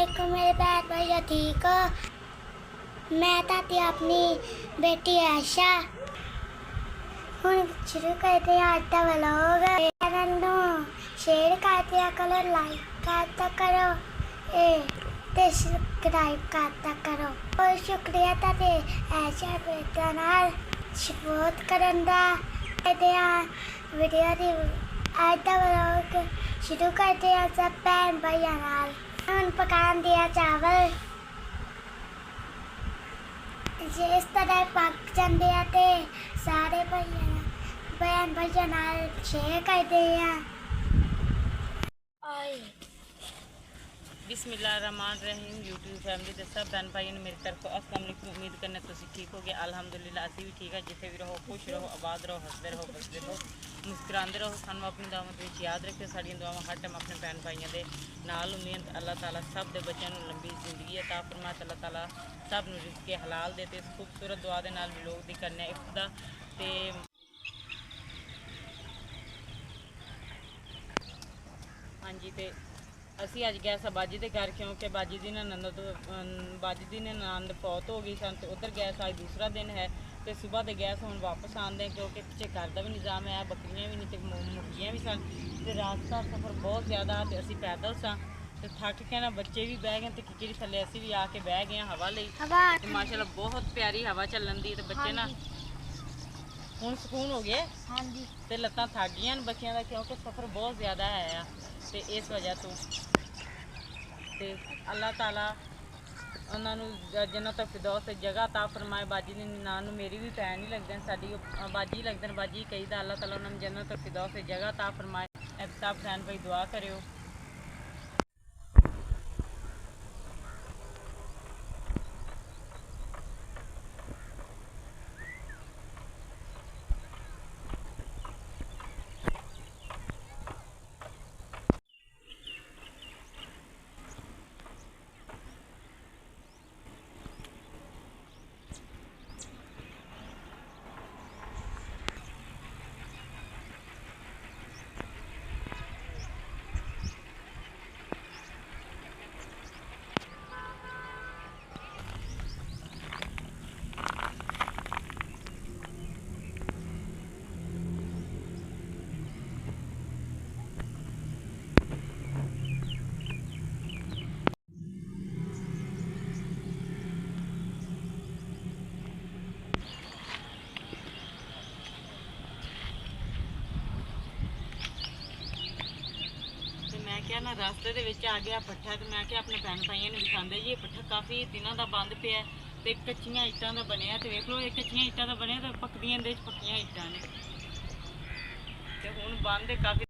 वालेकुम मेरे बहन भैया ठीक हो। मैं ताती अपनी बेटी आयशा ਹੁਣ ਸ਼ੁਰੂ ਕਰਦੇ ਹਾਂ ਅੱਜ ਦਾ ਵਲੌਗ। ਚੈਨਲ ਨੂੰ ਸ਼ੇਅਰ ਕਰਦਿਆ ਕਰੋ, ਲਾਈਕ ਕਰਦਾ ਕਰੋ ਤੇ ਸਬਸਕ੍ਰਾਈਬ ਕਰਦਾ ਕਰੋ। ਬਹੁਤ ਸ਼ੁਕਰੀਆ ਤੁਹਾਡੇ ਆਇਸ਼ਾ ਬੇਟਾ ਨਾਲ ਸਪੋਰਟ ਕਰਨ ਦਾ। ਕਰਦੇ ਹਾਂ ਵੀਡੀਓ ਦੀ ਅੱਜ ਦਾ ਵਲੌਗ ਸ਼ੁਰੂ ਕਰਦੇ ਹਾਂ ਸਭ ਭੈਣ ਭਾਈਆਂ ਨਾਲ। ਹੁਣ ਪਕਾਉਂਦੇ ਆ ਚਾਵਲ। ਜਿਸ ਤਰ੍ਹਾਂ ਪੱਕ ਜਾਂਦੇ ਆ ਤੇ ਸਾਰੇ ਭੈਣ ਭਾਈਆਂ ਨਾਲ ਸ਼ੇਅਰ ਕਰਦੇ ਆ। बिस्मिल्लाहिर्रहमानिर्रहीम यूट्यूब फैमिली ਦੇ सब भैन भाइयों ने मेरी तरफ अस्सलाम वालेकुम। उम्मीद करने तुम ठीक हो गए। अल्हम्दुलिल्लाह असी भी ठीक है। जिथे भी रहो खुश रहो, आबाद रहो, हंसते रहो, बसते रहो, मुस्कुराते रहो। सानू अपनी दुआवां विच याद रखियो। साडियां दुआवां हर टाइम अपने भैन भाइयों के नाल हुंदियां। अल्लाह ताला सब दे बच्चों नूं लंबी जिंदगी अता फरमाए। अल्लाह ताला सब नूं रिज़्क़ हलाल दे। ते इस खूबसूरत दुआ दे नाल लोग दी करने इफ्ता ते हाँ जी। तो ਅਸੀਂ ਅੱਜ ਗਏ ਸਾਂ ਬਾਜੀ ਦੇ ਘਰ ਕਿਉਂਕਿ ਬਾਜੀ ਦੀ ਨਨੰਦ ਫੌਤ ਹੋ ਗਈ ਸਨ। ਤੇ ਉਧਰ ਗਏ ਸਾਂ। ਅੱਜ ਦੂਸਰਾ ਦਿਨ ਹੈ ਤੇ ਸਵੇਰ ਦੇ ਗਏ ਹੁਣ ਵਾਪਸ ਆਉਂਦੇ ਕਿਉਂਕਿ ਪਿੱਛੇ ਘਰ ਦਾ ਵੀ ਨਿਜ਼ਾਮ ਹੈ, ਬੱਕਰੀਆਂ ਵੀ ਨਹੀਂ ਤੇ ਮੁਰਗੀਆਂ ਵੀ ਸਨ ਤੇ ਰਾਤ ਦਾ ਸਫ਼ਰ ਬਹੁਤ ਜ਼ਿਆਦਾ ਤੇ ਅਸੀਂ ਪੈਦਲ ਸਾਂ ਤੇ ਥੱਕ ਕੇ ਨਾ ਬੱਚੇ ਵੀ ਬਹਿ ਗਏ ਤੇ ਕਿਚੜੀ ਥੱਲੇ ਅਸੀਂ ਵੀ ਆ ਕੇ ਬਹਿ ਗਏ ਹਵਾ ਲਈ। ਤੇ ਮਾਸ਼ਾਅੱਲਾ ਬਹੁਤ ਪਿਆਰੀ ਹਵਾ ਚੱਲਣ ਦੀ ਤੇ ਬੱਚੇ ਨਾ ਹੁਣ ਸਕੂਨ ਹੋ ਗਏ। ਹਾਂਜੀ ਤੇ ਲੱਤਾਂ ਥੱਕ ਗਈਆਂ ਨੇ ਬੱਚਿਆਂ ਦਾ ਕਿਉਂਕਿ ਸਫ਼ਰ ਬਹੁਤ ਜ਼ਿਆਦਾ ਹੈ ਆ ਤੇ ਇਸ ਵਜ੍ਹਾ ਤੋਂ ਤੇ ਅੱਲਾਹ ਤਾਲਾ ਉਹਨਾਂ ਨੂੰ ਜन्नत फिरदौस जगह ता फरमाए। बाजी ने नान मेरी भी भैन ही लगते हैं, साड़ी बाजी लगते हैं, बाजी कही दा। अल्लाह ताला उन्होंने जन्नत फिरदौस जगह ता फरमाए। सब भैन भाई दुआ करो। क्या ना रास्ते दे विच आ गया पट्ठा तो मैं क्या अपने भैन भाइयों ने दिखाते जी। पट्ठा काफ़ी दिनों का बंद पिया तो कच्चियां ईटां का बनया। तो वेख लो एक कच्चियां ईटां का बनया तो पकदियां दे पक्कियां ईटां ने ते हुण बंद काफ़ी।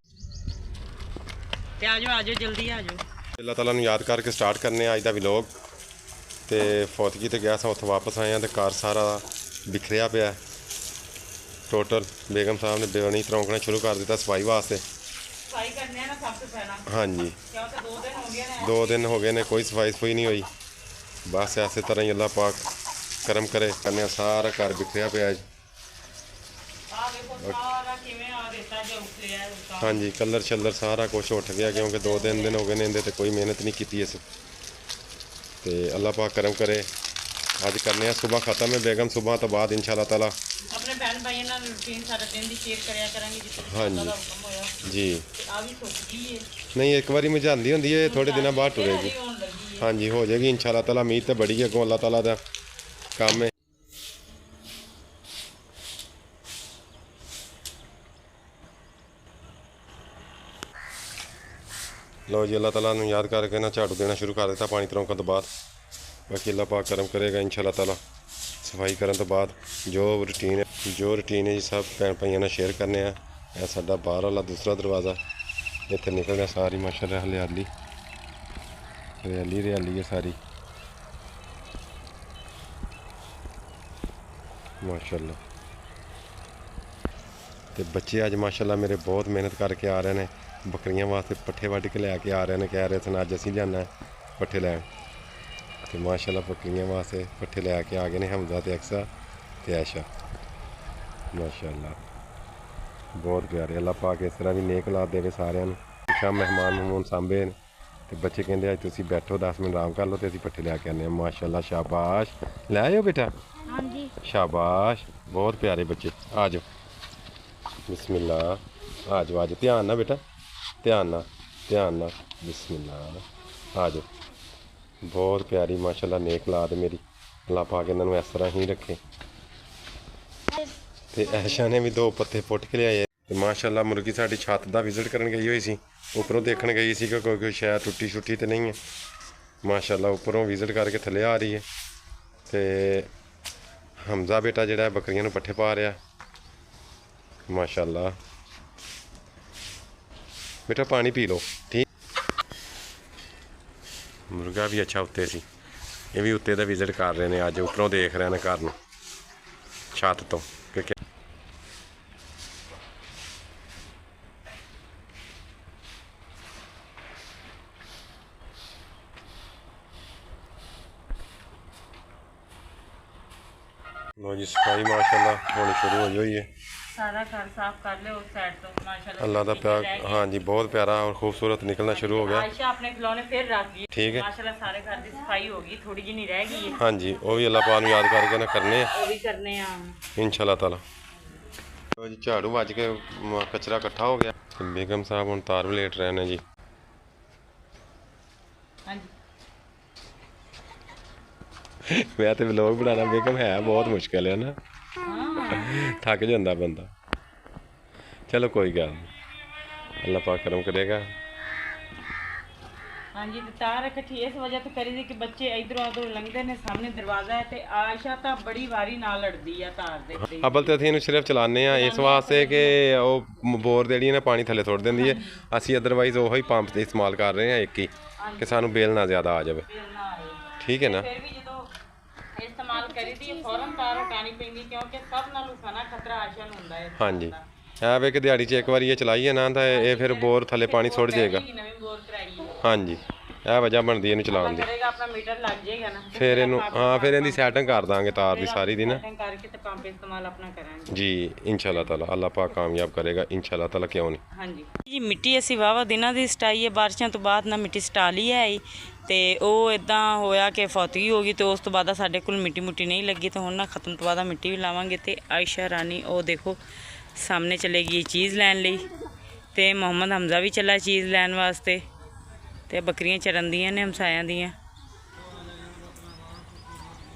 ते आ जाओ जल्दी आ जाओ। अल्लाह ताला नूं याद करके स्टार्ट करने अज दा व्लॉग। तो फौतगी ते गया सां उत्थों वापस आए हैं तो घर सारा बिखरिया पिया टोटल। बेगम साहब ने बेवनी तरौंकना शुरू कर दिता सफाई वास्ते। हाँ जी 2 दिन हो गए ने कोई सफाई सफाई नहीं हुई। बस इस तरह ही अल्लाह पाक करम करे करने सारा घर बिखरिया पिया। हाँ जी कलर शलर सारा कुछ उठ गया क्योंकि 2-3 दिन हो गए ने इहदे ते कोई मेहनत नहीं की इस। तो अल्लाह पाक करम करे। अज करने सुबह ख़त्म है बेगम सुबह तो बाद इंशाअल्लाह ताला अपने भैन भाइयों नाल रूटीन सारा दिन दी शेयर करया करांगे जिथे हाँ जी हुक्म होया जी। आ भी सुक गई है नहीं एक बारी मुझाती होंदी है थोड़े दिन बाद टुरेगी। हाँ जी हो जाएगी इंशाअल्लाह ताला। उम्मीद तो बड़ी है अगों अल्लाह ताला दा काम है। लो जी अल्लाह ताला नूं याद करके ना झाड़ू देना शुरू कर दिता पानी तरौंकण तो बाद। बाकी अल्लाह पाक करम करेगा इंशाअल्लाह ताला। सफाई करने तो बाद जो रूटीन है जी सब भैन भाइयों ने शेयर करने हैं। यह साडा बाहर वाला दूसरा दरवाज़ा इत्थे निकलने सारी माशाअल्लाह हरियाली हरियाली है सारी माशाअल्लाह। तो बच्चे अज माशाअल्लाह मेरे बहुत मेहनत करके आ रहे हैं। बकरियां वास्ते पट्ठे वढ़ के लैके आ रहे हैं। कह रहे थे अज असीं जाना है पट्ठे लैन। तो माशाअल्लाह बकरियां वास्ते पट्ठे लैके आ गए हैं हमजा ते अक्सा ते आयशा माशाअल्लाह बहुत प्यारे। अल्लाह पाक इस तरह भी नेक औलाद देवे सारिਆਂ ਨੂੰ। हमेशा मेहमान महमून सांभे ਤੇ ਬੱਚੇ ਕਹਿੰਦੇ ਅੱਜ ਤੁਸੀਂ ਬੈਠੋ 10 ਮਿੰਟ ਆਰਾਮ ਕਰ ਲਓ ਤੇ ਅਸੀਂ ਪੱਠੇ ਲਿਆ ਕੇ ਆਉਂਦੇ ਹਾਂ। ਮਾਸ਼ਾਅੱਲਾ, ਸ਼ਾਬਾਸ਼, ਲੈ ਆਇਓ ਬੇਟਾ। ਹਾਂਜੀ ਸ਼ਾਬਾਸ਼, ਬਹੁਤ ਪਿਆਰੇ ਬੱਚੇ। ਆ ਜਾਓ, ਬਿਸਮਿਲ੍ਲਾ। ਆ ਜਾਓ, ਆ ਜਾਓ, ਧਿਆਨ ਨਾਲ ਬੇਟਾ, ਧਿਆਨ ਨਾਲ, ਧਿਆਨ ਨਾਲ, ਬਿਸਮਿਲ੍ਲਾ। ਆ ਜਾਓ, ਬਹੁਤ ਪਿਆਰੀ ਮਾਸ਼ਾਅੱਲਾ ਨੇਕ ਔਲਾਦ ਮੇਰੀ। ਅੱਲਾਹ ਪਾਕ ਇਹਨਾਂ ਨੂੰ ਇਸ ਤਰ੍ਹਾਂ ਹੀ ਰੱਖੇ। ਤੇ ਐਸ਼ਾ ਨੇ ਵੀ 2 ਪੱਤੇ ਪੁੱਟ ਕੇ ਲਿਆਏ। ਤੇ ਮਾਸ਼ਾਅੱਲਾ ਮੁਰਗੀ ਸਾਡੀ ਛੱਤ ਦਾ ਵਿਜ਼ਿਟ ਕਰਨ ਗਈ ਹੋਈ ਸੀ, ਉੱਪਰੋਂ ਦੇਖਣ ਗਈ ਸੀ ਕਿ ਕੋਈ ਸ਼ਾਇਦ ਟੁੱਟੀ ਛੁੱਟੀ ਤੇ ਨਹੀਂ ਹੈ। ਮਾਸ਼ਾਅੱਲਾ ਉੱਪਰੋਂ ਵਿਜ਼ਿਟ ਕਰਕੇ ਥੱਲੇ ਆ ਰਹੀ ਹੈ। ਤੇ ਹਮਜ਼ਾ ਬੇਟਾ ਜਿਹੜਾ ਬੱਕਰੀਆਂ ਨੂੰ ਪੱਠੇ ਪਾ ਰਿਹਾ। ਮਾਸ਼ਾਅੱਲਾ ਬੇਟਾ ਪਾਣੀ ਪੀ ਲਓ, ਠੀਕ। ਮੁਰਗਾ ਵੀ ਅੱਛਾ ਉੱਤੇ ਸੀ, ਇਹ ਵੀ ਉੱਤੇ ਦਾ ਵਿਜ਼ਿਟ ਕਰ ਰਹੇ ਨੇ ਅੱਜ, ਉੱਪਰੋਂ ਦੇਖ ਰਹੇ ਨੇ ਘਰ ਨੂੰ ਛੱਤ ਤੋਂ ਕਿ ਲੋ ਜੀ ਸਫਾਈ ਮਾਸ਼ਾਅੱਲਾ ਹੋਣੀ ਸ਼ੁਰੂ ਹੋਈ ਹੈ। ਸਾਰਾ ਘਰ ਸਾਫ਼ ਕਰ ਲਿਓ ਉਸ ਸਾਈਡ ਤੋਂ ਮਾਸ਼ਾਅੱਲਾ। ਅੱਲਾ ਦਾ ਪਿਆਰ, ਹਾਂਜੀ ਬਹੁਤ ਪਿਆਰਾ ਔਰ ਖੂਬਸੂਰਤ ਨਿਕਲਣਾ ਸ਼ੁਰੂ ਹੋ ਗਿਆ। ਆਇਸ਼ਾ ਆਪਣੇ ਖਿਲौने ਫਿਰ ਰੱਖ ਗਈ। ਠੀਕ ਹੈ ਮਾਸ਼ਾਅੱਲਾ ਸਾਰੇ ਘਰ ਦੀ ਸਫਾਈ ਹੋ ਗਈ, ਥੋੜੀ ਜਿਹੀ ਨਹੀਂ ਰਹਿ ਗਈ ਹੈ। ਹਾਂਜੀ, ਉਹ ਵੀ ਅੱਲਾ ਪਾਕ ਨੂੰ ਯਾਦ ਕਰਕੇ ਨਾ ਕਰਨੇ ਆ ਉਹ ਵੀ ਕਰਨੇ ਆ इंशाल्लाह ताला। ਲੋ ਜੀ ਝਾੜੂ ਵੱਜ ਕੇ ਕਚਰਾ ਇਕੱਠਾ ਹੋ ਗਿਆ। ਤੇ ਬੇਗਮ ਸਾਹਿਬ ਹੁਣ ਤਾਰ ਵੀ ਲੇਟ ਰਹੇ ਨੇ ਜੀ। ਹਾਂਜੀ। ਮੈਂ ਤੇ ਵਲੋਗ ਬਣਾਉਣਾ ਬੇਗਮ ਹੈ ਬਹੁਤ ਮੁਸ਼ਕਿਲ ਹੈ ਨਾ, ਥੱਕ ਜਾਂਦਾ ਬੰਦਾ। ਚਲੋ ਕੋਈ ਗੱਲ ਨਹੀਂ, ਅੱਲਾਹ ਪਾਕ ਕਰਮ ਕਰੇਗਾ। ਹਾਂਜੀ, ਤੇ ਤਾਰ ਇਕੱਠੀ ਇਸ ਵਜ੍ਹਾ ਤੋਂ ਕਰੀ ਦੀ ਕਿ ਬੱਚੇ ਇਧਰੋਂ ਉਧਰੋਂ ਲੰਘਦੇ ਨੇ, ਸਾਹਮਣੇ ਦਰਵਾਜ਼ਾ ਹੈ ਤੇ ਆਇਸ਼ਾ ਤਾਂ ਬੜੀ ਵਾਰੀ ਨਾਲ ਲੜਦੀ ਆ ਤਾਰ ਦੇ ਉੱਤੇ। ਅਬਲ ਤੇ ਅਸੀਂ ਇਹਨੂੰ ਸਿਰਫ ਚਲਾਉਂਦੇ ਆ ਇਸ ਵਾਸਤੇ ਕਿ ਉਹ ਬੋਰ ਜਿਹੜੀ ਨਾ ਪਾਣੀ ਥੱਲੇ ਸੁੱਟ ਦਿੰਦੀ ਹੈ। ਅਸੀਂ ਅਦਰਵਾਈਜ਼ ਉਹੀ ਪੰਪ ਤੇ ਇਸਤੇਮਾਲ ਕਰ ਰਹੇ ਹਾਂ ਇੱਕ ਹੀ, ਕਿ ਸਾਨੂੰ ਬੇਲ ਨਾ ਜ਼ਿਆਦਾ ਆ ਜਾਵੇ। ਫਿਰ ਨਾ ਆਏ। ਠੀਕ ਹੈ ਨਾ। ਫਿਰ ਵੀ ਜਦੋਂ ਇਸਤੇਮਾਲ ਕਰੀਦੀ ਫੌਰਨ ਤਾਰ ਹਟਾਣੀ ਪੈਂਦੀ, ਕਿਉਂਕਿ ਸਭ ਨਾਲੋਂ ਖਾਣਾ ਖਤਰਾ ਆਇਸ਼ਾ ਨੂੰ ਹੁੰਦਾ ਹੈ। ਹਾਂਜੀ, ਐ ਵੇ ਕਿ ਦਿਹਾੜੀ 'ਚ ਇੱਕ ਵਾਰੀ ਇਹ ਚਲਾਈਏ ਨਾ ਤਾਂ ਇਹ ਫਿਰ ਬੋਰ ਥੱਲੇ ਪਾਣੀ ਸੁੱਟ ਜਾਏਗਾ। ਨਵੀਂ ਬੋਰ ਕਰਾਈ ਹੈ। ਹਾਂਜੀ, ਇਹ ਵਜ੍ਹਾ ਬਣਦੀ ਇਹਨੂੰ ਚਲਾਉਣ ਦੀ। ਕਰੇਗਾ ਆਪਣਾ ਮੀਟਰ ਲੱਗ ਜਾਏਗਾ ਨਾ, ਫਿਰ ਇਹਨੂੰ ਹਾਂ ਫਿਰ ਇਹਦੀ ਸੈਟਿੰਗ ਕਰ ਦਾਂਗੇ ਤਾਰ ਦੀ ਸਾਰੀ ਦੀ ਨਾ ਸੈਟਿੰਗ ਕਰਕੇ ਤੇ ਪੰਪ ਇਸਤੇਮਾਲ ਆਪਣਾ ਕਰਾਂਗੇ ਜੀ। इंशाल्लाह ताला अल्लाह पाक कामयाब करेगा इंशाल्लाह ताला, क्यों नहीं। ਹਾਂਜੀ ਜੀ। ਮਿੱਟੀ ਅਸੀਂ ਵਾਹਵਾ ਦਿਨਾਂ ਦੀ ਸਟਾਈ ਹੈ, ਬਾਰਿਸ਼ਾਂ ਤੋਂ ਬਾਅਦ ਨਾ ਮਿੱਟੀ ਸਟਾ ਲਈ ਹੈ ਤੇ ਉਹ ਇਦਾਂ ਹੋਇਆ ਕਿ ਫੌਤਗੀ ਹੋ ਗਈ ਤੇ ਉਸ ਤੋਂ ਬਾਅਦ ਸਾਡੇ ਕੋਲ ਮਿੱਟੀ ਮੁੱਟੀ ਨਹੀਂ ਲੱਗੀ, ਤੇ ਹੁਣ ਨਾ ਖਤਮ ਤੋਂ ਬਾਅਦ ਮਿੱਟੀ ਵੀ ਲਾਵਾਂਗੇ। ਤੇ ਆਇਸ਼ਾ ਰਾਨੀ ਉਹ ਦੇਖੋ ਸਾਹਮਣੇ ਚਲੇਗੀ ਚੀਜ਼ ਲੈਣ ਲਈ, ਤੇ ਮੁਹੰਮਦ ਹਮਜ਼ਾ ਵੀ ਚੱਲਾ ਚੀਜ਼ ਲੈਣ ਵਾਸਤੇ, ਤੇ ਬੱਕਰੀਆਂ ਚਰਨ ਦੀਆਂ ਨੇ ਹਮਸਾਇਆਂ ਦੀਆਂ।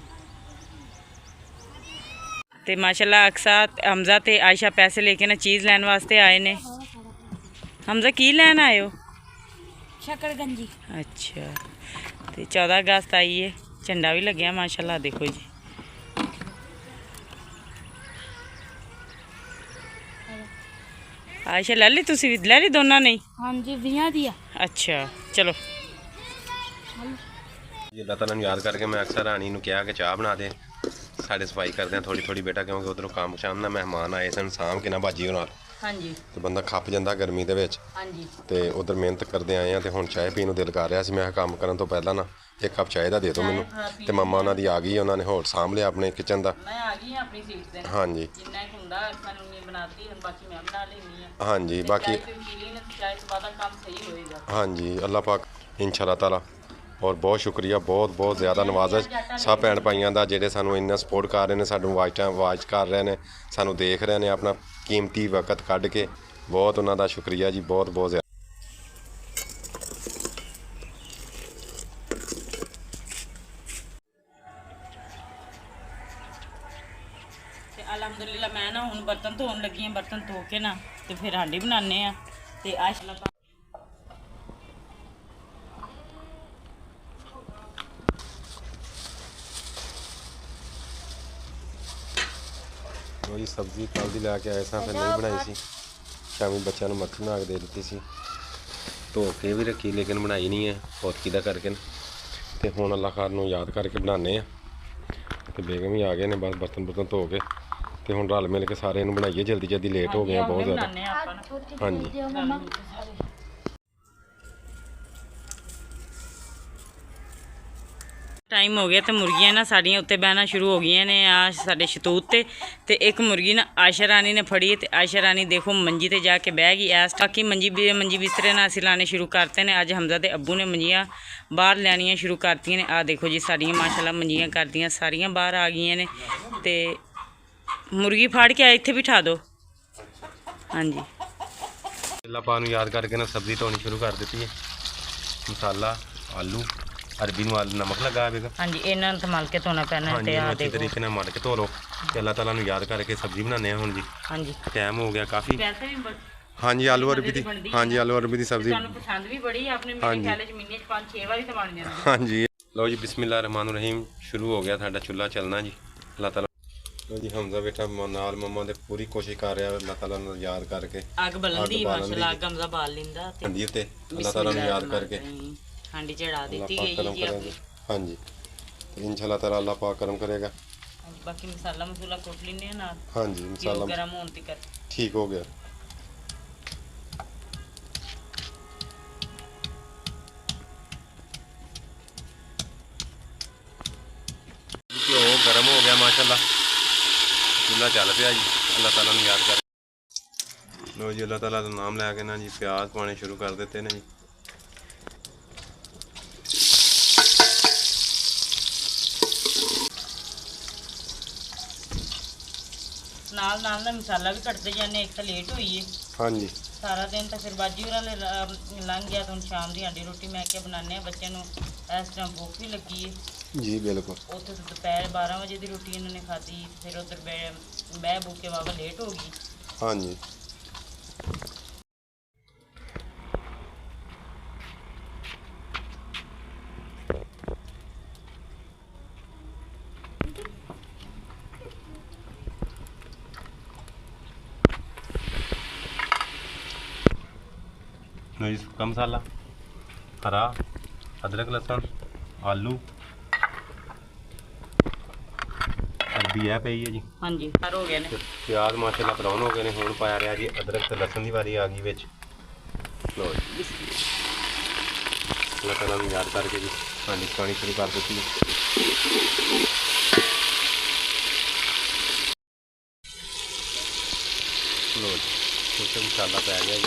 ਤੇ ਮਾਸ਼ਾਅੱਲਾ ਅਕਸਾ ਹਮਜ਼ਾ ਤੇ ਆਇਸ਼ਾ ਪੈਸੇ ਲੈ ਕੇ ਨਾ ਚੀਜ਼ ਲੈਣ ਵਾਸਤੇ ਆਏ ਨੇ। ਹਮਜ਼ਾ ਕੀ ਲੈਣ ਆਏ ਹੋ? शकरगंजी। ਅੱਛਾ, ਤੇ 14 ਅਗਸਤ ਆਈ ਹੈ, ਝੰਡਾ ਵੀ ਲੱਗਿਆ ਮਾਸ਼ਾਅੱਲਾ ਦੇਖੋ ਜੀ। ਆਇਸ਼ਾ ਲੈ ਲਈ ਤੁਸੀਂ ਵੀ ਲੈ ਲਈ ਦੋਨਾਂ ਨੇ? हाँ जी 20 दिया। ਅੱਛਾ ਚਲੋ। ਜੀ ਅੱਲਾਹ ਤਾਲਾ ਨੂੰ ਯਾਦ ਕਰਕੇ ਮੈਂ ਅਕਸਰ ਰਾਣੀ ਨੂੰ ਕਿਹਾ ਕਿ ਚਾਹ ਬਣਾ ਦੇ, ਸਾਡੇ ਸਫਾਈ ਕਰਦੇ ਹਾਂ ਥੋੜੀ ਥੋੜੀ ਬੇਟਾ, ਕਿਉਂਕਿ ਉਧਰੋਂ ਕੰਮ ਸ਼ਾਮ ਨਾਲ ਮਹਿਮਾਨ ਆਏ ਸਨ, ਸਾਂਭ ਕੇ ਨਾ ਬਾਜੀ ਨਾਲ ਹਾਂਜੀ ਤੇ ਬੰਦਾ ਖੱਪ ਜਾਂਦਾ ਗਰਮੀ ਦੇ ਵਿੱਚ। ਹਾਂਜੀ ਤੇ ਉਧਰ ਮਿਹਨਤ ਕਰਦੇ ਆਏ ਆ ਤੇ ਹੁਣ ਚਾਹ ਪੀਣ ਨੂੰ ਦਿਲ ਕਰ ਰਿਹਾ ਸੀ। ਮੈਂ ਕਿਹਾ ਕੰਮ ਕਰਨ ਤੋਂ ਪਹਿਲਾਂ ਨਾ ਇੱਕ ਕੱਪ ਚਾਹ ਦਾ ਦੇ ਦਿਓ ਮੈਨੂੰ। ਤੇ ਮੰਮਾ ਉਹਨਾਂ ਦੀ ਆ ਗਈ, ਉਹਨਾਂ ਨੇ ਹੋਰ ਸਾਂਭ ਲਿਆ ਆਪਣੇ ਕਿਚਨ ਦਾ। ਮੈਂ ਆ ਗਈ ਹਾਂ ਆਪਣੀ ਸੀਟ ਤੇ। ਹਾਂਜੀ ਜਿੰਨਾ ਕੁ ਹੁੰਦਾ ਸਾਨੂੰ ਨਹੀਂ ਬਣਾਤੀ, ਹੁਣ ਬਾਕੀ ਮੈਂ ਬਣਾ ਲੈਣੀ ਆ। ਹਾਂਜੀ, ਬਾਕੀ ਚਾਹ ਤੋਂ ਬਾਅਦ ਕੰਮ ਸਹੀ ਹੋਏਗਾ। ਹਾਂਜੀ ਅੱਲਾਹ ਪਾਕ इंशाल्लाह ताला। ਔਰ ਬਹੁਤ ਸ਼ੁਕਰੀਆ, ਬਹੁਤ ਬਹੁਤ ਜ਼ਿਆਦਾ ਨਵਾਜ਼ਸ਼ ਸਭ ਭੈਣ ਭਾਈਆਂ ਦਾ ਜਿਹੜੇ ਸਾਨੂੰ ਇੰਨਾ ਸਪੋਰਟ ਕਰ ਰਹੇ ਨੇ, ਸਾਨੂੰ ਵਾਚ ਕਰ ਰਹੇ ਨੇ, ਸਾਨੂੰ ਦੇਖ ਰਹੇ ਨੇ ਆਪਣਾ ਕੀਮਤੀ ਵਕਤ ਕੱਢ ਕੇ। ਬਹੁਤ ਉਹਨਾਂ ਦਾ ਸ਼ੁਕਰੀਆ ਜੀ, ਬਹੁਤ ਬਹੁਤ ਜ਼ਿਆਦਾ। ਤੇ ਅਲਹਮਦੁਲਿਲਾ ਮੈਂ ਨਾ ਹੁਣ ਬਰਤਨ ਧੋਣ ਲੱਗੀ ਹਾਂ, ਬਰਤਨ ਧੋ ਕੇ ਨਾ ਤੇ ਫਿਰ ਹਾਂਡੀ ਬਣਾਉਂਦੇ ਆ। ਤੇ ਆਇਸ਼ਾ ਉਹ ਜੀ ਸਬਜ਼ੀ ਕੱਲ੍ਹ ਦੀ ਲੈ ਕੇ ਆਏ ਸਾਂ, ਫਿਰ ਨਹੀਂ ਬਣਾਈ ਸੀ। ਸ਼ਾਮੀ ਬੱਚਿਆਂ ਨੂੰ ਮੱਛੀ ਬਣਾ ਕੇ ਦੇ ਦਿੱਤੀ ਸੀ, ਧੋ ਕੇ ਵੀ ਰੱਖੀ ਲੇਕਿਨ ਬਣਾਈ ਨਹੀਂ ਹੈ ਫੌਤਗੀ ਦਾ ਕਰਕੇ। ਤੇ ਹੁਣ ਅੱਲਾਹ ਖਾਨ ਨੂੰ ਯਾਦ ਕਰਕੇ ਬਣਾਉਂਦੇ ਆ। ਤੇ ਬੇਗਮ ਵੀ ਆ ਗਏ ਨੇ, ਬਸ ਬਰਤਨ ਧੋ ਕੇ ਤੇ ਹੁਣ ਰਲ ਮਿਲ ਕੇ ਸਾਰੇ ਇਹਨੂੰ ਬਣਾਈਏ ਜਲਦੀ ਜਲਦੀ, ਲੇਟ ਹੋ ਗਏ ਆ ਬਹੁਤ ਜ਼ਿਆਦਾ। ਹਾਂਜੀ ਟਾਈਮ ਹੋ ਗਿਆ ਤੇ ਮੁਰਗੀਆਂ ਨਾ ਸਾਡੀਆਂ ਉੱਤੇ ਬਹਿਣਾ ਸ਼ੁਰੂ ਹੋ ਗਈਆਂ ਨੇ ਆ ਸਾਡੇ ਸ਼ਤੂਤ ਤੇ ਇੱਕ ਮੁਰਗੀ ਨਾ ਆਸ਼ਾ ਰਾਣੀ ਨੇ ਫੜੀ ਤੇ ਆਸ਼ਾ ਰਾਣੀ ਦੇਖੋ ਮੰਜੀ ਤੇ ਜਾ ਕੇ ਬਹਿ ਗਈ। ਐਸ ਬਾਕੀ ਮੰਜੀ ਬਿਸਤਰੇ ਨਾਲ ਅਸੀਂ ਲਾਣੇ ਸ਼ੁਰੂ ਕਰਤੇ ਨੇ। ਅੱਜ ਹਮਜ਼ਾ ਦੇ ਅੱਬੂ ਨੇ ਮੰਜੀਆਂ ਬਾਹਰ ਲੈਣੀਆਂ ਸ਼ੁਰੂ ਕਰਤੀਆਂ ਨੇ। ਆ ਦੇਖੋ ਜੀ ਸਾਡੀਆਂ ਮਾਸ਼ਾਅੱਲਾ ਮੰਜੀਆਂ ਕਰਦੀਆਂ ਸਾਰੀਆਂ ਬਾਹਰ ਆ ਗਈਆਂ ਨੇ ਤੇ ਮੁਰਗੀ ਫੜ ਕੇ ਇੱਥੇ ਬਿਠਾ ਦਿਓ। ਹਾਂਜੀ ਅੱਲਾ ਪਾ ਨੂੰ ਯਾਦ ਕਰਕੇ ਨਾ ਸਬਜ਼ੀ ਧੋਣੀ ਸ਼ੁਰੂ ਕਰ ਦਿੱਤੀ ਹੈ। ਮਸਾਲਾ ਆਲੂ ਅਰਬੀ ਨੂੰ ਆਲੂ ਨਮਕ ਲਗਾ ਆਵੇਗਾ। ਹਾਂਜੀ ਇਹਨਾਂ ਨੂੰ ਮਲ ਕੇ ਧੋਣਾ ਪੈਣਾ ਹਾਂਜੀ ਤੇ ਆ ਇਹਨੂੰ ਅੱਛੀ ਦੇਖੋ। ਤਰੀਕੇ ਨਾਲ ਮਲ ਕੇ ਧੋ ਲਓ ਤੇ ਅੱਲਾਹ ਤਾਲਾ ਨੂੰ ਯਾਦ ਕਰਕੇ ਸਬਜ਼ੀ ਬਣਾਉਂਦੇ ਹਾਂ ਹੁਣ ਜੀ। ਹਾਂਜੀ ਟਾਈਮ ਹੋ ਗਿਆ ਕਾਫੀ। ਵੈਸੇ ਵੀ ਹਾਂਜੀ ਆਲੂ ਅਰਬੀ ਦੀ ਹਾਂਜੀ ਆਲੂ ਅਰਬੀ ਦੀ ਸਬਜ਼ੀ ਤੁਹਾਨੂੰ ਪਸੰਦ ਵੀ ਬੜੀ ਹੈ ਆਪਣੇ ਮੇਰੇ ਖਿਆਲ ਚ ਮਹੀਨੇ ਚ 5-6 ਵਾਰੀ ਤਾਂ ਬਣ ਜਾਂਦੀ। ਹਾਂਜੀ ਲਓ ਜੀ ਬਿਸਮਿਲ੍ਲਾਹ ਰਹਿਮਾਨ ਰਹੀਮ ਸ਼ੁਰੂ ਹੋ ਗਿਆ ਸਾਡਾ ਚੁੱਲ੍ਹਾ ਚੱਲਣਾ ਜੀ। ਅੱਲਾਹ ਤਾਲਾ ਲਓ ਜੀ ਹਮਜ਼ਾ ਬੇਟਾ ਨਾਲ ਮੰਮਾ ਦੇ ਪੂਰੀ ਕੋਸ਼ਿਸ਼ ਕਰ ਰਿਹਾ ਅੱਲਾਹ ਤਾਲਾ ਨੂੰ ਯਾਦ ਕਰਕੇ ਅੱਗ ਬਲਣ ਦੀ ਮਾਸ਼ਾਅੱਲਾ ਅੱਗ ਹਮਜ਼ਾ ਬਾਲ ਲਿੰਦਾ ਤੇ ਹਾਂਜੀ ਉੱਤੇ ਅੱਲਾਹ ਤਾਲਾ ਨੂੰ ਯਾਦ ਕਰਕੇ ਹਾਂਡੀ ਚੜਾ ਦਿੱਤੀ ਅੱਲਾਹ ਪਾਕ ਗਈ ਕਰਮ ਜੀ ਕਰੇਗਾ। ਆਪਣੀ। ਹਾਂਜੀ ਤੇ ਇੰਸ਼ਾਅੱਲਾਹ ਤਾਲਾ ਅੱਲਾਹ ਪਾਕ ਕਰਮ ਕਰੇਗਾ। ਬਾਕੀ ਮਸਾਲਾ ਮਸੂਲਾ ਕੁੱਟ ਲੈਣੇ ਨਾਲ ਹਾਂਜੀ ਘਿਓ ਮਸਾਲਾ ਗਰਮ ਹੋਣ ਤੱਕ। ਠੀਕ ਹੋ ਗਿਆ। ਘਿਓ ਗਰਮ ਹੋ ਗਿਆ ਮਾਸ਼ਾਅੱਲਾ ਚੁੱਲ੍ਹਾ ਚੱਲ ਪਿਆ ਜੀ। ਅੱਲਾਹ ਤਾਲਾ ਨੂੰ ਯਾਦ ਕਰ ਲਓ ਜੀ ਅੱਲਾਹ ਤਾਲਾ ਦਾ ਨਾਮ ਲੈ ਕੇ ਨਾ ਜੀ ਪਿਆਜ਼ ਪਾਣੇ ਸ਼ੁਰੂ ਕਰ ਦਿੱਤੇ ਨੇ ਜੀ। ਨਾਲ ਨਾਲ ਦਾ ਮਸਾਲਾ ਵੀ ਕੱਟਦੇ ਜਾਂਦੇ। ਇੱਕ ਤਾਂ ਲੇਟ ਹੋਈ ਏ ਹਾਂਜੀ ਸਾਰਾ ਦਿਨ ਤਾਂ ਫਿਰ ਬਾਜੀ ਹੋਰਾਂ ਨੇ ਲੰਘ ਗਿਆ ਤੇ ਹੁਣ ਸ਼ਾਮ ਦੀ ਸਾਡੀ ਰੋਟੀ ਮੈਂ ਕਿਹਾ ਬਣਾਉਂਦੇ ਆ। ਬੱਚਿਆਂ ਨੂੰ ਇਸ ਟਾਈਮ ਭੁੱਖ ਵੀ ਲੱਗੀ ਏ। ਜੀ ਬਿਲਕੁਲ ਉੱਥੇ ਤਾਂ ਦੁਪਹਿਰ 12 ਵਜੇ ਦੀ ਰੋਟੀ ਇਹਨਾਂ ਨੇ ਖਾਧੀ ਫਿਰ ਉੱਧਰ ਬਹਿ ਬੂ ਕੇ ਵਾਵਾ ਲੇਟ ਹੋ ਗਈ। ਹਾਂਜੀ ਲਓ ਜੀ ਸੁੱਕਾ ਮਸਾਲਾ ਹਰਾ ਅਦਰਕ ਲਸਣ ਆਲੂ ਅਰਬੀ ਹੈ ਪਈ ਹੈ ਜੀ। ਹਾਂਜੀ ਤਿਆਰ ਹੋ ਗਏ ਨੇ। ਤੇ ਪਿਆਜ਼ ਮਾਸ਼ਾਅੱਲਾ ਬਰਾਊਨ ਹੋ ਗਏ ਨੇ। ਹੁਣ ਪਾਇਆ ਰਿਹਾ ਜੀ ਅਦਰਕ ਤੇ ਲਸਣ ਦੀ ਵਾਰੀ ਆ ਗਈ ਵਿੱਚ। ਲਓ ਜੀ ਅੱਲਾਹ ਤਾਲਾ ਨੂੰ ਯਾਦ ਕਰਕੇ ਜੀ ਹਾਂਜੀ ਪਾਣੀ ਸ਼ੁਰੂ ਕਰ ਦਿੱਤੀ ਹੈ। ਲਓ ਜੀ ਸੁੱਕਾ ਮਸਾਲਾ ਪੈ ਗਿਆ ਜੀ।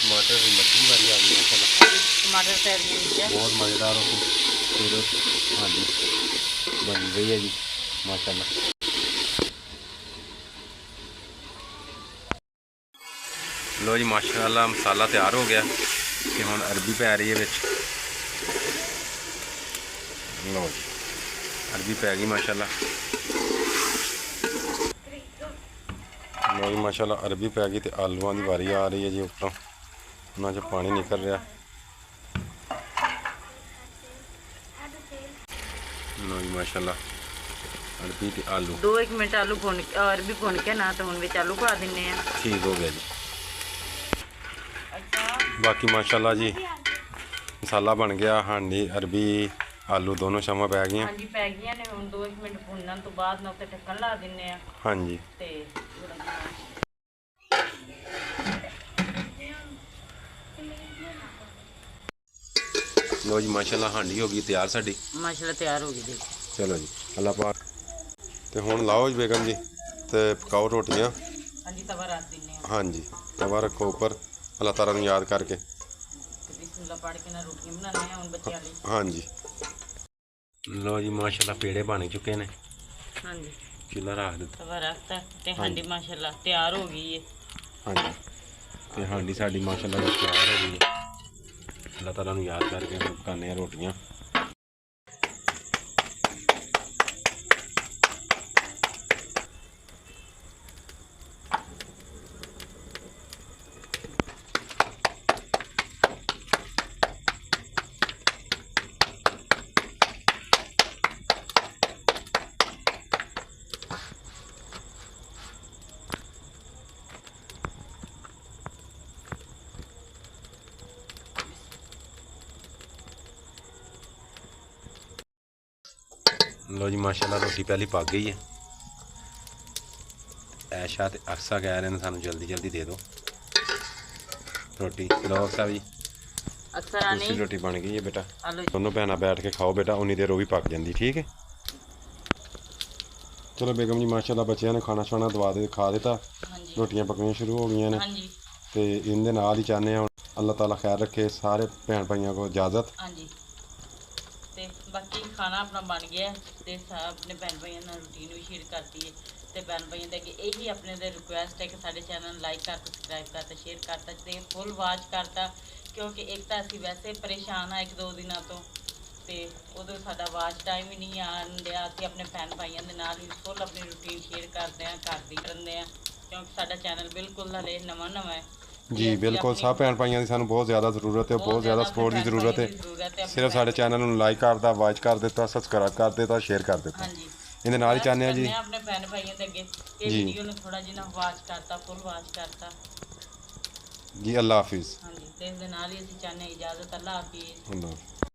टमाटर की मछली वाली आ गई माशाल्लाह। टमाटर तैर गए बहुत मज़ेदार हो फिर हाँ जी बन गई है जी माशाल्लाह। लो जी माशाल्लाह मसाला तैयार हो गया तो हुण अरबी पै रही है विच। लो जी अरबी पै गई माशाल्लाह। लो जी माशाल्लाह अरबी पै गई तो आलूआं की वारी आ रही है जी उपरों उन्हां च पानी निकल रहा। लो जी माशाल्लाह अरबी ते आलू 2-1 मिनट आलू भुन अरबी भुन के ना तो हुण विच आलू पा दिन्ने आ। ठीक हो गया जी। बाकी माशाल्लाह जी मसाला बन गया। हांडी अरबी आलू दोनों शामां पै गई। ਹਾਂਜੀ ਪੈ ਗਈਆਂ ਨੇ। ਹੁਣ 2-1 ਮਿੰਟ ਭੁੰਨਣ ਤੋਂ ਬਾਅਦ ਨਾ ਉੱਤੇ ਢੱਕਣ ਲਾ ਦਿੰਨੇ ਆ हाँ जी ਤੇ लो जी माशाल्लाह हांडी हो गई तैयार साडी। ਮਾਸ਼ਾਅੱਲਾ ਤਿਆਰ ਹੋ ਗਈ ਦੇਖੋ। चलो जी अल्लाह पाक ते हुण लाओ जी बेगम जी ते पकाओ रोटियां। ਹਾਂਜੀ ਤਵਾ ਰੱਖ ਦਿੰਨੇ ਆ हाँ जी तवा रखो ऊपर अल्लाह ताला नूं याद करके। ਤੇ ਬਿਸਮਿਲ੍ਲਾ ਪੜ੍ਹ ਕੇ ਨਾ ਰੋਟੀਆਂ ਬਣਾਉਂਦੇ ਆ ਹੁਣ ਬੱਚਿਆਂ ਲਈ। हाँ जी लो जी माशाल्लाह पेड़े बन चुके ने। ਹਾਂਜੀ चूल्हा रख दिता। ਤਵਾ ਰੱਖਤਾ ਤੇ ਹਾਂਡੀ ਮਾਸ਼ਾਅੱਲਾ ਤਿਆਰ ਹੋ ਗਈ ਏ। हाँ जी ते हांडी साडी माशाल्लाह तैयार हो गई है। अल्लाह ताला नूं याद करके पकाने आ रोटियां। ਲੋ ਜੀ ਮਾਸ਼ਾਅੱਲਾ ਰੋਟੀ ਪਹਿਲੀ ਪੱਕ ਗਈ ਹੈ। ਐਸ਼ਾ ਤੇ ਅਕਸਾ ਕਹਿ ਰਹੇ ਨੇ ਸਾਨੂੰ ਜਲਦੀ ਜਲਦੀ ਦੇ ਦਿਓ ਰੋਟੀ। ਲੋ ਅਕਸਾ ਵੀ ਅਕਸਰ ਆਣੀ ਦੂਸਰੀ ਰੋਟੀ ਬਣ ਗਈ ਹੈ ਬੇਟਾ। ਆਲੂ ਦੋਨੋਂ ਭੈਣਾਂ ਬੈਠ ਕੇ ਖਾਓ ਬੇਟਾ, ਉਨੀ ਦੇਰ ਉਹ ਵੀ ਪੱਕ ਜਾਂਦੀ। ਠੀਕ ਹੈ ਚਲੋ ਬੇਗਮ ਜੀ ਮਾਸ਼ਾਅੱਲਾ ਬੱਚਿਆਂ ਨੇ ਖਾਣਾ ਛਾਣਾ ਦਵਾ ਦੇ ਖਾ ਦਿੱਤਾ, ਹਾਂਜੀ ਰੋਟੀਆਂ ਪੱਕਣੀਆਂ ਸ਼ੁਰੂ ਹੋ ਗਈਆਂ ਨੇ। ਹਾਂਜੀ ਤੇ ਇਹਦੇ ਨਾਲ ਹੀ ਚਾਹੁੰਦੇ ਹਾਂ ਅੱਲਾਹ ਤਾਲਾ ਖੈਰ ਰੱਖੇ ਸਾਰੇ ਭੈਣ ਭਾਈਆਂ ਕੋਲ ਇਜਾਜ਼ਤ। ਹਾਂਜੀ ਤੇ ਬਾਕੀ ਖਾਣਾ ਆਪਣਾ ਬਣ ਗਿਆ ਤੇ ਆਪਣੇ ਭੈਣ ਭਾਈਆਂ ਨਾਲ ਰੂਟੀਨ ਵੀ ਸ਼ੇਅਰ ਕਰਤੀ ਹੈ ਤੇ ਭੈਣ ਭਾਈਆਂ ਦੇ ਅੱਗੇ ਇਹੀ ਆਪਣੇ ਦੇ ਰਿਕੁਐਸਟ ਹੈ ਕਿ ਸਾਡੇ ਚੈਨਲ ਨੂੰ ਲਾਈਕ ਕਰ, ਸਬਸਕ੍ਰਾਈਬ ਕਰਤਾ, ਸ਼ੇਅਰ ਕਰਤਾ ਤੇ ਫੁੱਲ ਵਾਚ ਕਰਤਾ, ਕਿਉਂਕਿ ਇੱਕ ਤਾਂ ਅਸੀਂ ਵੈਸੇ ਪਰੇਸ਼ਾਨ ਆ 1-2 ਦਿਨਾਂ ਤੋਂ ਤੇ ਉਦੋਂ ਸਾਡਾ ਵਾਚ ਟਾਈਮ ਹੀ ਨਹੀਂ ਆਉਣ ਡਿਆ। ਅਸੀਂ ਆਪਣੇ ਭੈਣ ਭਾਈਆਂ ਦੇ ਨਾਲ ਵੀ ਫੁੱਲ ਆਪਣੀ ਰੂਟੀਨ ਸ਼ੇਅਰ ਕਰਦੇ ਹਾਂ, ਕਰਦੀ ਰਹਿੰਦੇ ਹਾਂ, ਕਿਉਂਕਿ ਸਾਡਾ ਚੈਨਲ ਬਿਲਕੁਲ ਹਲੇ ਨਵਾਂ ਹੈ। ਜੀ ਬਿਲਕੁਲ ਸਭ ਭੈਣ ਭਾਈਆਂ ਦੀ ਸਾਨੂੰ ਬਹੁਤ ਜ਼ਿਆਦਾ ਜ਼ਰੂਰਤ ਹੈ, ਬਹੁਤ ਜ਼ਿਆਦਾ ਸਪੋਰਟ ਦੀ ਜ਼ਰੂਰਤ ਹੈ। ਸਿਰਫ ਸਾਡੇ ਚੈਨਲ ਨੂੰ ਲਾਈਕ ਕਰਦਾ, ਵਾਚ ਕਰ ਦਿੱਤਾ, ਸਬਸਕ੍ਰਾਈਬ ਕਰ ਦਿੱਤਾ, ਸ਼ੇਅਰ ਕਰ ਦਿੱਤਾ। ਹਾਂਜੀ ਇਹਦੇ ਨਾਲ ਹੀ ਚਾਹੁੰਦੇ ਹਾਂ ਜੀ ਮੈਂ ਆਪਣੇ ਭੈਣ ਭਾਈਆਂ ਦੇ ਅੱਗੇ ਇਹ ਜੀ। ਵੀਡੀਓ ਨੂੰ ਥੋੜਾ ਜਿਹਾ ਵਾਚ ਕਰਤਾ, ਫੁੱਲ ਵਾਚ ਕਰਤਾ। ਜੀ ਅੱਲਾ ਹਾਫਿਜ਼। ਹਾਂਜੀ ਤੇ ਇਸ ਦੇ ਨਾਲ ਹੀ ਅਸੀਂ ਚਾਹੁੰਦੇ ਹਾਂ ਇਜਾਜ਼ਤ। ਅੱਲਾ ਹਾਫਿਜ਼। ਅੱਲਾ ਹਾਫਿਜ਼।